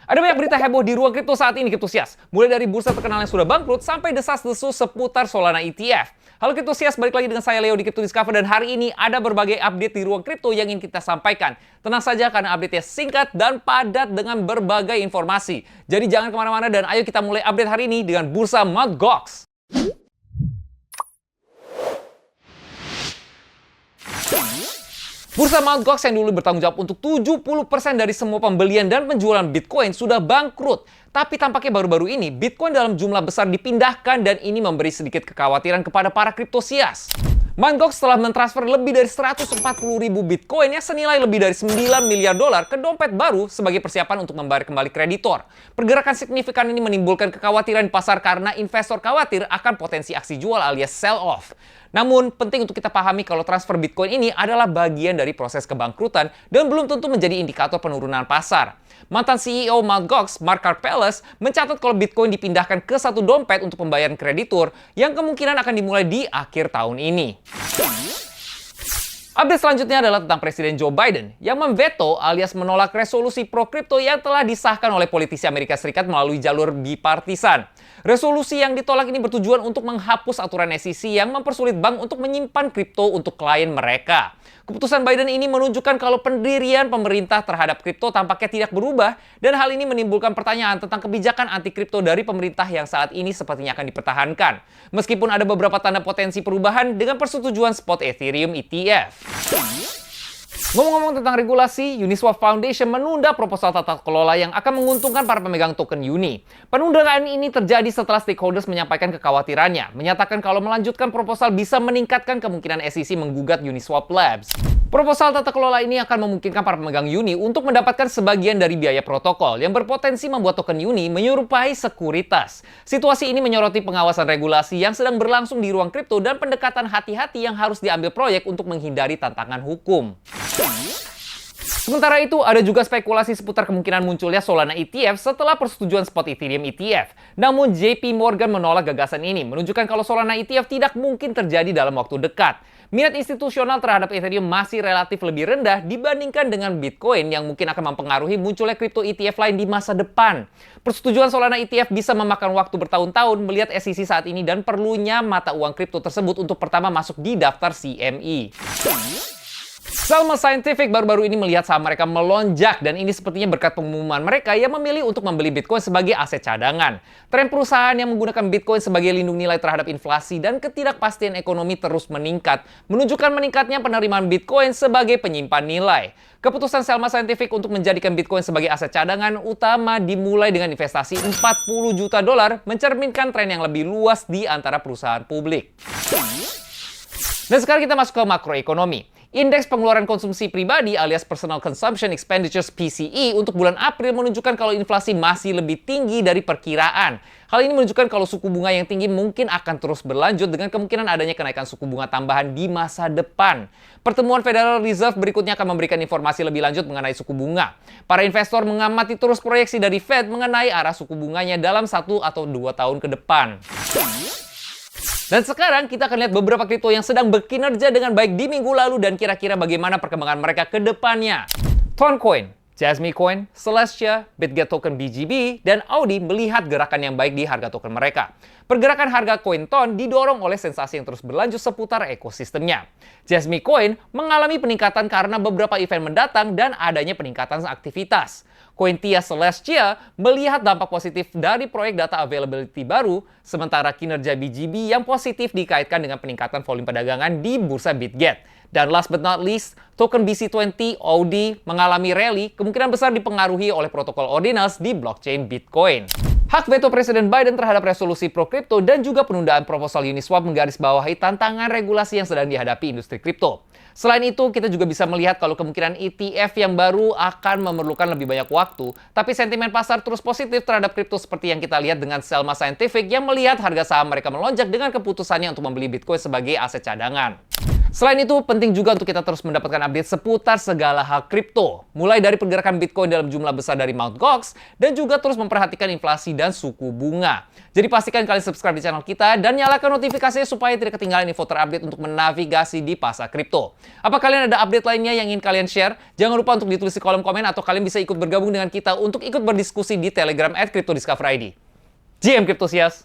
Ada banyak berita heboh di ruang kripto saat ini, Kriptosias. Mulai dari bursa terkenal yang sudah bangkrut sampai desas-desus seputar Solana ETF. Halo Kriptosias, balik lagi dengan saya Leo di Crypto Discover dan hari ini ada berbagai update di ruang kripto yang ingin kita sampaikan. Tenang saja karena update-nya singkat dan padat dengan berbagai informasi. Jadi jangan kemana-mana dan ayo kita mulai update hari ini dengan bursa Mt. Gox. Bursa Mt. Gox yang dulu bertanggung jawab untuk 70% dari semua pembelian dan penjualan Bitcoin sudah bangkrut. Tapi tampaknya baru-baru ini, Bitcoin dalam jumlah besar dipindahkan dan ini memberi sedikit kekhawatiran kepada para kriptosias. Mt. Gox telah mentransfer lebih dari 140.000 Bitcoin yang senilai lebih dari $9 miliar ke dompet baru sebagai persiapan untuk membayar kembali kreditor. Pergerakan signifikan ini menimbulkan kekhawatiran di pasar karena investor khawatir akan potensi aksi jual alias sell-off. Namun, penting untuk kita pahami kalau transfer Bitcoin ini adalah bagian dari proses kebangkrutan dan belum tentu menjadi indikator penurunan pasar. Mantan CEO Mt. Gox, Mark Karpeles, mencatat kalau Bitcoin dipindahkan ke satu dompet untuk pembayaran kreditur yang kemungkinan akan dimulai di akhir tahun ini. Update selanjutnya adalah tentang Presiden Joe Biden yang memveto alias menolak resolusi pro-kripto yang telah disahkan oleh politisi Amerika Serikat melalui jalur bipartisan. Resolusi yang ditolak ini bertujuan untuk menghapus aturan SEC yang mempersulit bank untuk menyimpan kripto untuk klien mereka. Keputusan Biden ini menunjukkan kalau pendirian pemerintah terhadap kripto tampaknya tidak berubah dan hal ini menimbulkan pertanyaan tentang kebijakan anti kripto dari pemerintah yang saat ini sepertinya akan dipertahankan. Meskipun ada beberapa tanda potensi perubahan dengan persetujuan spot Ethereum ETF. Ngomong-ngomong tentang regulasi, Uniswap Foundation menunda proposal tata kelola yang akan menguntungkan para pemegang token Uni. Penundaan ini terjadi setelah stakeholders menyampaikan kekhawatirannya, menyatakan kalau melanjutkan proposal bisa meningkatkan kemungkinan SEC menggugat Uniswap Labs. Proposal tata kelola ini akan memungkinkan para pemegang Uni untuk mendapatkan sebagian dari biaya protokol yang berpotensi membuat token Uni menyerupai sekuritas. Situasi ini menyoroti pengawasan regulasi yang sedang berlangsung di ruang kripto dan pendekatan hati-hati yang harus diambil proyek untuk menghindari tantangan hukum. Sementara itu, ada juga spekulasi seputar kemungkinan munculnya Solana ETF setelah persetujuan spot Ethereum ETF. Namun, JP Morgan menolak gagasan ini, menunjukkan kalau Solana ETF tidak mungkin terjadi dalam waktu dekat. Minat institusional terhadap Ethereum masih relatif lebih rendah dibandingkan dengan Bitcoin yang mungkin akan mempengaruhi munculnya kripto ETF lain di masa depan. Persetujuan Solana ETF bisa memakan waktu bertahun-tahun melihat SEC saat ini dan perlunya mata uang kripto tersebut untuk pertama masuk di daftar CME. Selma Scientific baru-baru ini melihat saham mereka melonjak dan ini sepertinya berkat pengumuman mereka yang memilih untuk membeli Bitcoin sebagai aset cadangan. Tren perusahaan yang menggunakan Bitcoin sebagai lindung nilai terhadap inflasi dan ketidakpastian ekonomi terus meningkat, menunjukkan meningkatnya penerimaan Bitcoin sebagai penyimpan nilai. Keputusan Selma Scientific untuk menjadikan Bitcoin sebagai aset cadangan utama dimulai dengan investasi $40 juta mencerminkan tren yang lebih luas di antara perusahaan publik. Dan sekarang kita masuk ke makroekonomi. Indeks pengeluaran konsumsi pribadi alias Personal Consumption Expenditures PCE untuk bulan April menunjukkan kalau inflasi masih lebih tinggi dari perkiraan. Hal ini menunjukkan kalau suku bunga yang tinggi mungkin akan terus berlanjut dengan kemungkinan adanya kenaikan suku bunga tambahan di masa depan. Pertemuan Federal Reserve berikutnya akan memberikan informasi lebih lanjut mengenai suku bunga. Para investor mengamati terus proyeksi dari Fed mengenai arah suku bunganya dalam 1 atau 2 tahun ke depan. Dan sekarang kita akan lihat beberapa kripto yang sedang berkinerja dengan baik di minggu lalu dan kira-kira bagaimana perkembangan mereka ke depannya. Toncoin, Jasmy Coin, Celestia, Bitget Token BGB, dan Audi melihat gerakan yang baik di harga token mereka. Pergerakan harga koin Ton didorong oleh sensasi yang terus berlanjut seputar ekosistemnya. Jasmy Coin mengalami peningkatan karena beberapa event mendatang dan adanya peningkatan aktivitas. Koin TIA Celestia melihat dampak positif dari proyek data availability baru, sementara kinerja BGB yang positif dikaitkan dengan peningkatan volume perdagangan di bursa Bitget. Dan last but not least, token BC20 Audi mengalami rally kemungkinan besar dipengaruhi oleh protokol ordinals di blockchain Bitcoin. Hak veto Presiden Biden terhadap resolusi pro-kripto dan juga penundaan proposal Uniswap menggarisbawahi tantangan regulasi yang sedang dihadapi industri kripto. Selain itu, kita juga bisa melihat kalau kemungkinan ETF yang baru akan memerlukan lebih banyak waktu, tapi sentimen pasar terus positif terhadap kripto seperti yang kita lihat dengan Selma Scientific yang melihat harga saham mereka melonjak dengan keputusannya untuk membeli Bitcoin sebagai aset cadangan. Selain itu, penting juga untuk kita terus mendapatkan update seputar segala hal kripto. Mulai dari pergerakan Bitcoin dalam jumlah besar dari Mt. Gox, dan juga terus memperhatikan inflasi dan suku bunga. Jadi pastikan kalian subscribe di channel kita dan nyalakan notifikasinya supaya tidak ketinggalan info terupdate untuk menavigasi di pasar kripto. Apa kalian ada update lainnya yang ingin kalian share? Jangan lupa untuk ditulis di kolom komen atau kalian bisa ikut bergabung dengan kita untuk ikut berdiskusi di Telegram @cryptodiscoverid. GM Cryptosias.